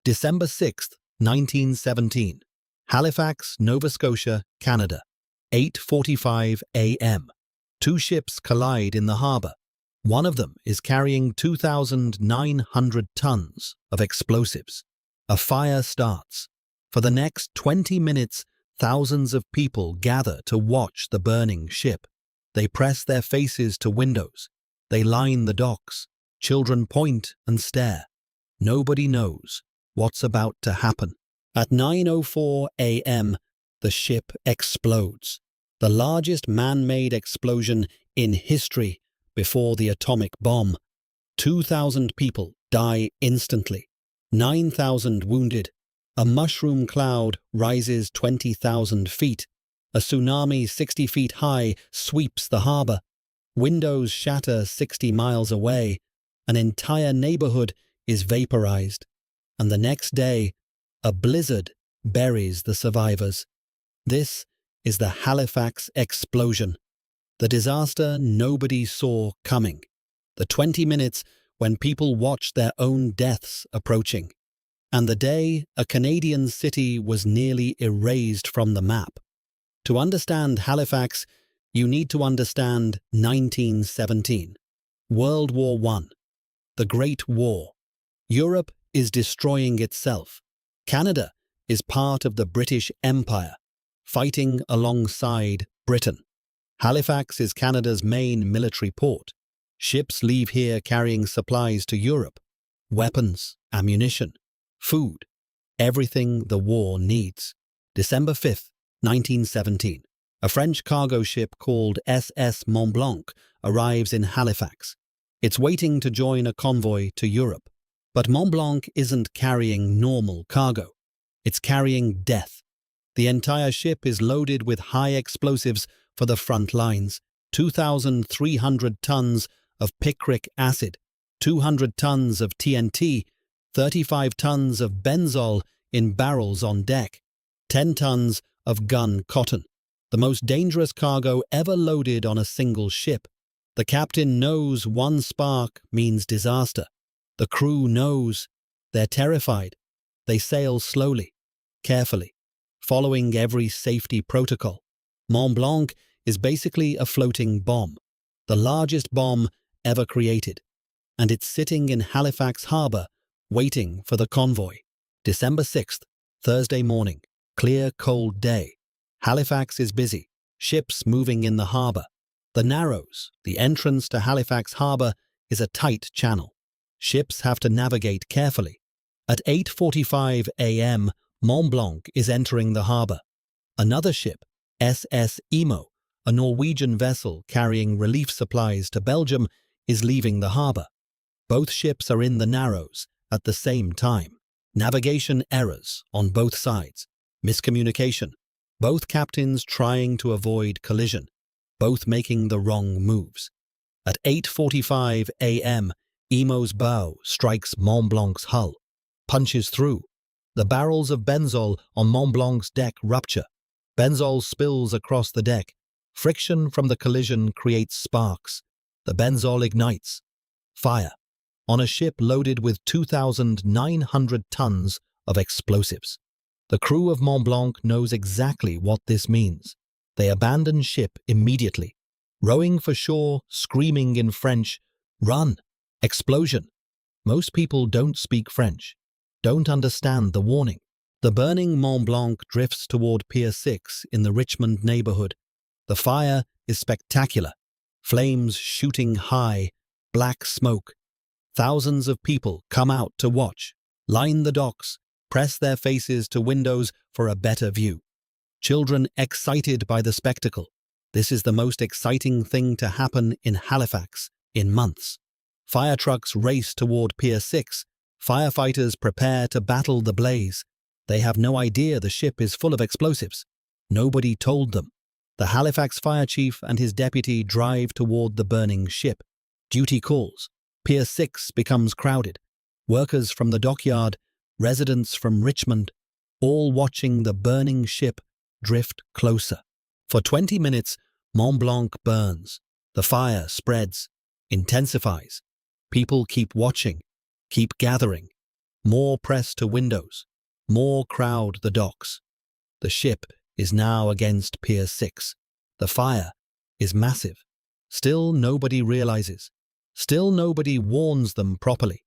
December 6th, 1917. Halifax, Nova Scotia, Canada. 8:45 a.m. Two ships collide in the harbour. One of them is carrying 2,900 tons of explosives. A fire starts. For the next 20 minutes, thousands of people gather to watch the burning ship. They press their faces to windows. They line the docks. Children point and stare. Nobody knows what's about to happen. At 9:04 a.m., the ship explodes. The largest man-made explosion in history before the atomic bomb. 2,000 people die instantly. 9,000 wounded. A mushroom cloud rises 20,000 feet. A tsunami 60 feet high sweeps the harbour. Windows shatter 60 miles away. An entire neighbourhood is vaporized. And the next day, a blizzard buries the survivors. This is the Halifax Explosion, the disaster nobody saw coming. The 20 minutes when people watched their own deaths approaching. And the day a Canadian city was nearly erased from the map. To understand Halifax, you need to understand 1917. World War I. The Great War. Europe is destroying itself. Canada is part of the British Empire, fighting alongside Britain. Halifax is Canada's main military port. Ships leave here carrying supplies to Europe. Weapons, ammunition, food, everything the war needs. December 5th, 1917. A French cargo ship called SS Mont-Blanc arrives in Halifax. It's waiting to join a convoy to Europe. But Mont-Blanc isn't carrying normal cargo. It's carrying death. The entire ship is loaded with high explosives for the front lines. 2,300 tons of picric acid, 200 tons of TNT, 35 tons of benzol in barrels on deck, 10 tons of gun cotton. The most dangerous cargo ever loaded on a single ship. The captain knows one spark means disaster. The crew knows. They're terrified. They sail slowly, carefully, following every safety protocol. Mont-Blanc is basically a floating bomb, the largest bomb ever created, and it's sitting in Halifax Harbour, waiting for the convoy. December 6th, Thursday morning, clear, cold day. Halifax is busy, ships moving in the harbour. The Narrows, the entrance to Halifax Harbour, is a tight channel. Ships have to navigate carefully. At 8:45 a.m., Mont-Blanc is entering the harbour. Another ship, SS Imo, a Norwegian vessel carrying relief supplies to Belgium, is leaving the harbour. Both ships are in the Narrows at the same time. Navigation errors on both sides. Miscommunication. Both captains trying to avoid collision. Both making the wrong moves. At 8:45 a.m., Imo's bow strikes Mont-Blanc's hull, punches through. The barrels of benzol on Mont-Blanc's deck rupture. Benzol spills across the deck. Friction from the collision creates sparks. The benzol ignites. Fire. On a ship loaded with 2,900 tons of explosives. The crew of Mont-Blanc knows exactly what this means. They abandon ship immediately, rowing for shore, screaming in French, "Run! Explosion!" Most people don't speak French, don't understand the warning. The burning Mont-Blanc drifts toward Pier 6 in the Richmond neighbourhood. The fire is spectacular. Flames shooting high, black smoke. Thousands of people come out to watch, line the docks, press their faces to windows for a better view. Children excited by the spectacle. This is the most exciting thing to happen in Halifax in months. Fire trucks race toward Pier 6. Firefighters prepare to battle the blaze. They have no idea the ship is full of explosives. Nobody told them. The Halifax fire chief and his deputy drive toward the burning ship. Duty calls. Pier 6 becomes crowded. Workers from the dockyard, residents from Richmond, all watching the burning ship drift closer. For 20 minutes, Mont-Blanc burns. The fire spreads, intensifies. People keep watching, keep gathering. More press to windows. More crowd the docks. The ship is now against Pier 6. The fire is massive. Still nobody realizes. Still nobody warns them properly.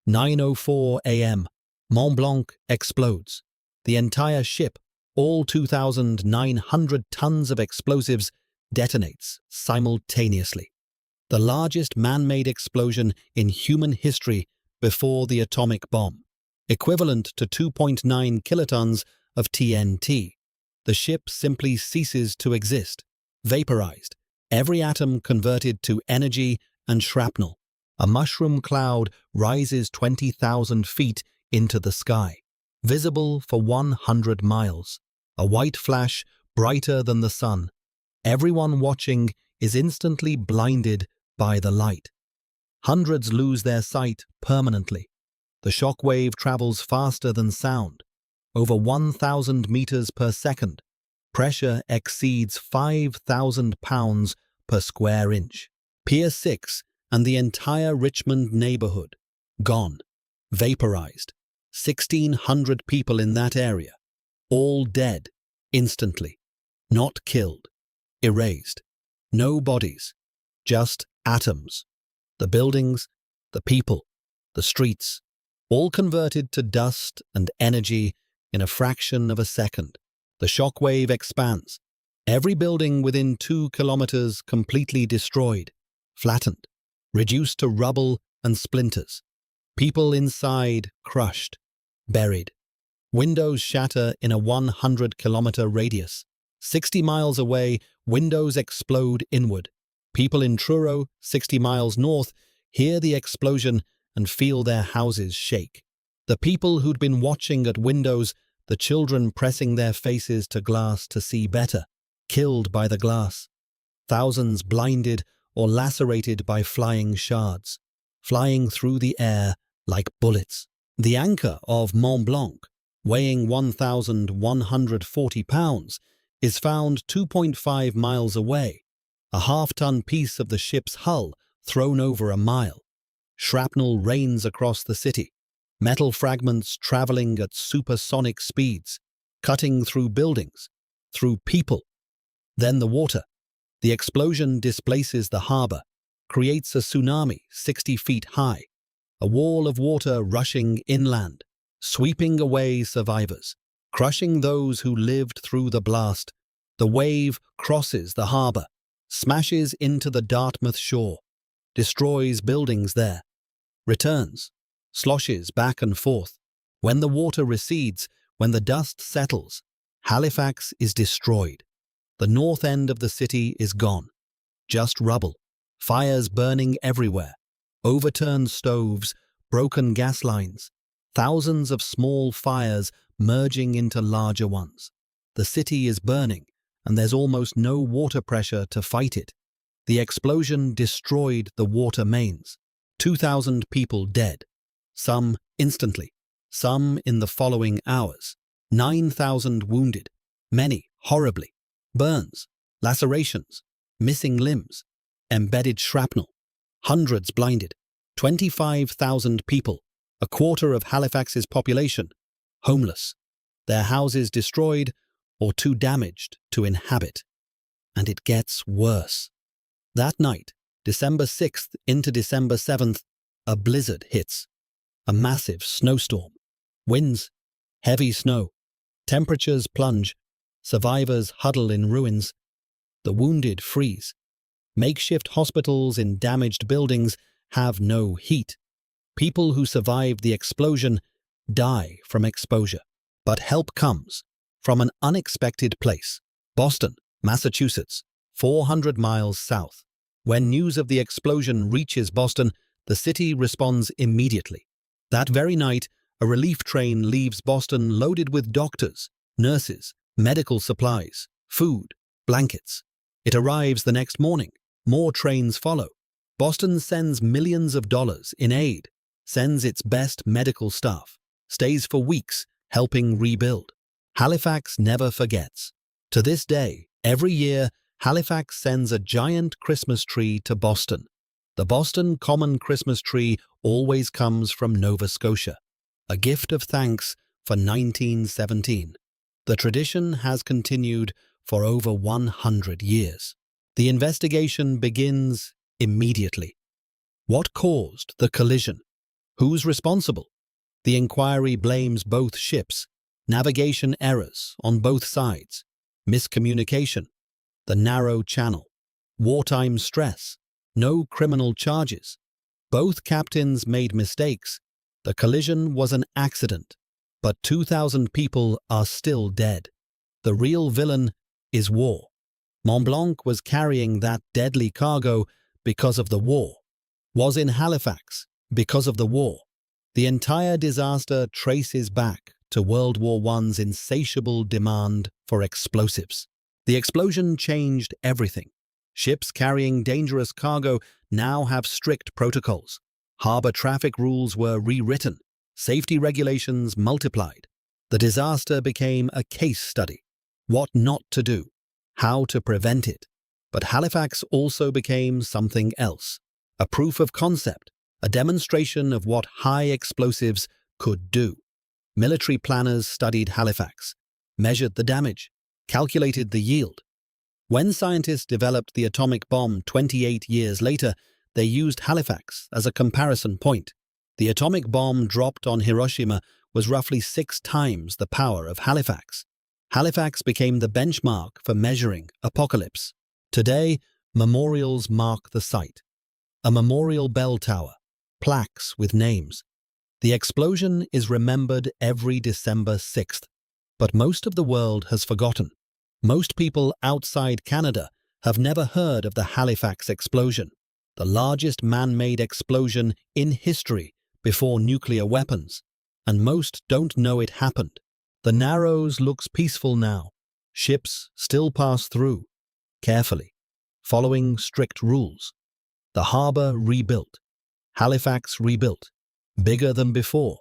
9:04 a.m. Mont-Blanc explodes. The entire ship, all 2,900 tons of explosives, detonates simultaneously. The largest man-made explosion in human history before the atomic bomb, equivalent to 2.9 kilotons of TNT. The ship simply ceases to exist, vaporized, every atom converted to energy and shrapnel. A mushroom cloud rises 20,000 feet into the sky, visible for 100 miles. A white flash brighter than the sun. Everyone watching is instantly blinded by the light. Hundreds lose their sight permanently. The shock wave travels faster than sound, over 1,000 meters per second. Pressure exceeds 5,000 pounds per square inch. Pier 6 and the entire Richmond neighborhood, gone, vaporized. 1,600 people in that area, all dead, instantly. Not killed, erased. No bodies, just atoms. The buildings, the people, the streets, all converted to dust and energy in a fraction of a second. The shockwave expands. Every building within 2 kilometers completely destroyed, flattened, reduced to rubble and splinters. People inside crushed, buried. Windows shatter in a 100-kilometer radius. 60 miles away, windows explode inward. People in Truro, 60 miles north, hear the explosion and feel their houses shake. The people who'd been watching at windows, the children pressing their faces to glass to see better, killed by the glass. Thousands blinded or lacerated by flying shards, flying through the air like bullets. The anchor of Mont-Blanc, weighing 1,140 pounds, is found 2.5 miles away, a half-ton piece of the ship's hull thrown over a mile. Shrapnel rains across the city, metal fragments traveling at supersonic speeds, cutting through buildings, through people. Then the water. The explosion displaces the harbor, creates a tsunami 60 feet high, a wall of water rushing inland, sweeping away survivors, crushing those who lived through the blast. The wave crosses the harbor, smashes into the Dartmouth shore, destroys buildings there, returns, sloshes back and forth. When the water recedes, when the dust settles, Halifax is destroyed. The north end of the city is gone. Just rubble, fires burning everywhere, overturned stoves, broken gas lines, thousands of small fires merging into larger ones. The city is burning, and there's almost no water pressure to fight it. The explosion destroyed the water mains. 2,000 people dead, some instantly, some in the following hours. 9,000 wounded, many horribly. Burns, lacerations, missing limbs, embedded shrapnel, hundreds blinded. 25,000 people, a quarter of Halifax's population, homeless, their houses destroyed or too damaged to inhabit. And it gets worse. That night, December 6th into December 7th, a blizzard hits. A massive snowstorm. Winds, heavy snow. Temperatures plunge. Survivors huddle in ruins. The wounded freeze. Makeshift hospitals in damaged buildings have no heat. People who survived the explosion die from exposure. But help comes from an unexpected place. Boston, Massachusetts, 400 miles south. When news of the explosion reaches Boston, the city responds immediately. That very night, a relief train leaves Boston loaded with doctors, nurses, medical supplies, food, blankets. It arrives the next morning. More trains follow. Boston sends millions of dollars in aid, sends its best medical staff, stays for weeks helping rebuild. Halifax never forgets. To this day, every year, Halifax sends a giant Christmas tree to Boston. The Boston Common Christmas tree always comes from Nova Scotia. a gift of thanks for 1917. The tradition has continued for over 100 years. The investigation begins immediately. What caused the collision? Who's responsible? The inquiry blames both ships, navigation errors on both sides, miscommunication, the narrow channel, wartime stress, no criminal charges. Both captains made mistakes. The collision was an accident, but 2,000 people are still dead. The real villain is war. Mont-Blanc was carrying that deadly cargo because of the war. Was in Halifax because of the war. The entire disaster traces back to World War I's insatiable demand for explosives. The explosion changed everything. Ships carrying dangerous cargo now have strict protocols. Harbor traffic rules were rewritten. Safety regulations multiplied. The disaster became a case study. What not to do, how to prevent it. But Halifax also became something else. A proof of concept, a demonstration of what high explosives could do. Military planners studied Halifax, measured the damage, calculated the yield. When scientists developed the atomic bomb 28 years later, they used Halifax as a comparison point. The atomic bomb dropped on Hiroshima was roughly 6 times the power of Halifax. Halifax became the benchmark for measuring apocalypse. Today, memorials mark the site. A memorial bell tower, plaques with names. The explosion is remembered every December 6th, but most of the world has forgotten. Most people outside Canada have never heard of the Halifax Explosion, the largest man-made explosion in history before nuclear weapons, and most don't know it happened. The Narrows looks peaceful now. Ships still pass through, carefully, following strict rules. The harbour rebuilt, Halifax rebuilt, bigger than before.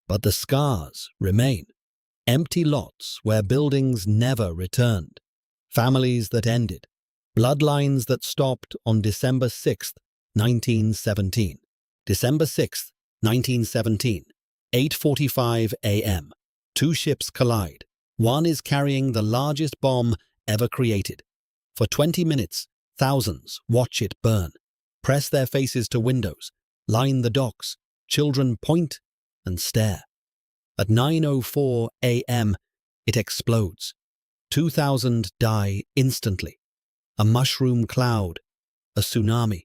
But the scars remain. Empty lots where buildings never returned. Families that ended. Bloodlines that stopped on December 6, 1917. December 6, 1917, 8:45 a.m. 2 ships collide. One is carrying the largest bomb ever created. For 20 minutes, thousands watch it burn. Press their faces to windows, line the docks, children point and stare. At 9:04 a.m., it explodes. 2,000 die instantly. A mushroom cloud, a tsunami.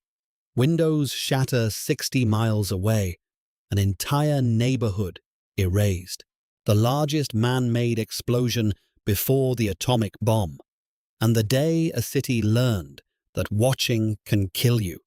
Windows shatter 60 miles away, an entire neighborhood erased. The largest man-made explosion before the atomic bomb. And the day a city learned that watching can kill you.